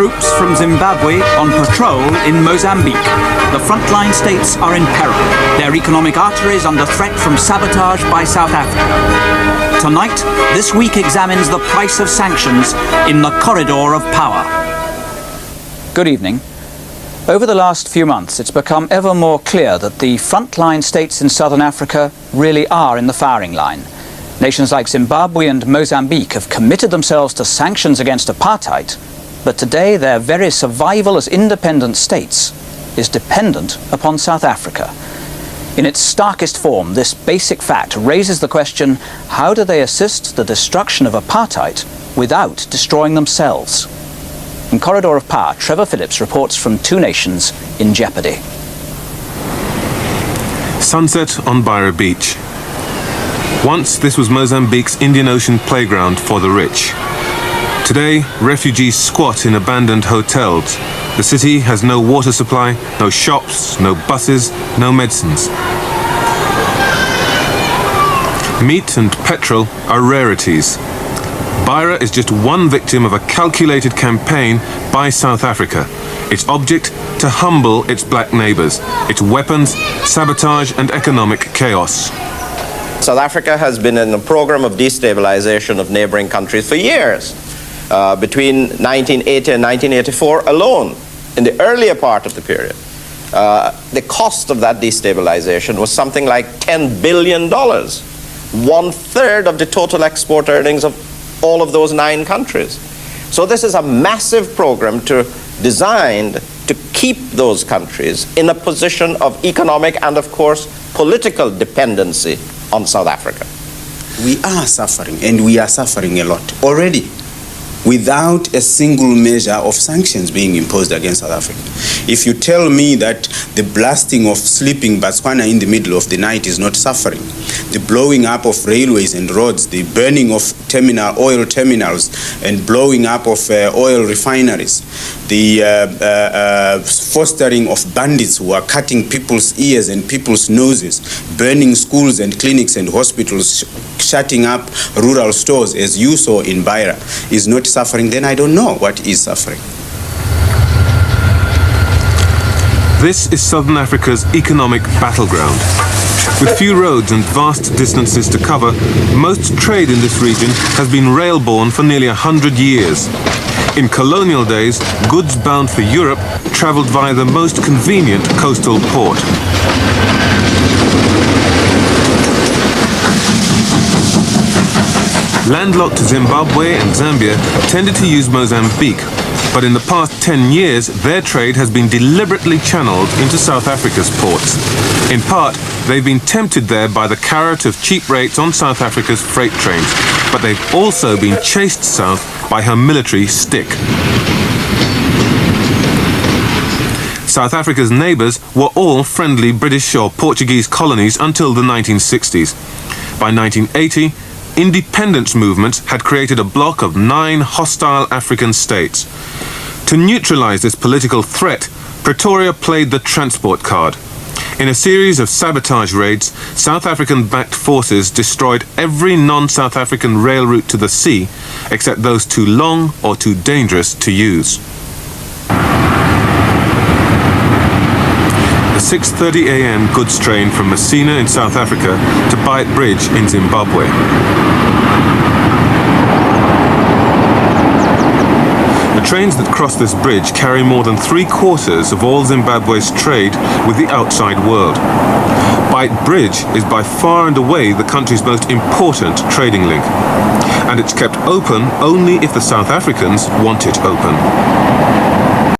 Troops from Zimbabwe on patrol in Mozambique. The frontline states are in peril. Their economic arteries under threat from sabotage by South Africa. Tonight, This Week examines the price of sanctions in the corridor of power. Good evening. Over the last few months, it's become ever more clear that the frontline states in southern Africa really are in the firing line. Nations like Zimbabwe and Mozambique have committed themselves to sanctions against apartheid, but today their very survival as independent states is dependent upon South Africa. In its starkest form, this basic fact raises the question, how do they assist the destruction of apartheid without destroying themselves? In Corridor of Power, Trevor Phillips reports from two nations in jeopardy. Sunset on Beira Beach. Once this was Mozambique's Indian Ocean playground for the rich. Today, refugees squat in abandoned hotels. The city has no water supply, no shops, no buses, no medicines. Meat and petrol are rarities. Beira is just one victim of a calculated campaign by South Africa. Its object, to humble its black neighbours. Its weapons, sabotage and economic chaos. South Africa has been in a program of destabilization of neighboring countries for years. Between 1980 and 1984 alone, in the earlier part of the period, the cost of that destabilization was something like $10 billion, 1/3 of the total export earnings of all of those 9 countries. So this is a massive program designed to keep those countries in a position of economic and, of course, political dependency on South Africa. We are suffering, and we are suffering a lot already, without a single measure of sanctions being imposed against South Africa. If you tell me that the blasting of sleeping Botswana in the middle of the night is not suffering, the blowing up of railways and roads, the burning of oil terminals and blowing up of oil refineries, the fostering of bandits who are cutting people's ears and people's noses, burning schools and clinics and hospitals, shutting up rural stores, as you saw in Beira, is not suffering, then I don't know what is suffering. This is Southern Africa's economic battleground. With few roads and vast distances to cover, most trade in this region has been rail-borne for nearly 100 years. In colonial days, goods bound for Europe travelled via the most convenient coastal port. Landlocked Zimbabwe and Zambia tended to use Mozambique, but in the past 10 years, their trade has been deliberately channeled into South Africa's ports. In part, they've been tempted there by the carrot of cheap rates on South Africa's freight trains, but they've also been chased south by her military stick. South Africa's neighbours were all friendly British or Portuguese colonies until the 1960s. By 1980, independence movements had created a bloc of 9 hostile African states. To neutralise this political threat, Pretoria played the transport card. In a series of sabotage raids, South African-backed forces destroyed every non-South African rail route to the sea, except those too long or too dangerous to use. The 6:30 a.m. goods train from Messina in South Africa to Beira Bridge in Zimbabwe. The trains that cross this bridge carry more than 3/4 of all Zimbabwe's trade with the outside world. Beira Bridge is by far and away the country's most important trading link, and it's kept open only if the South Africans want it open.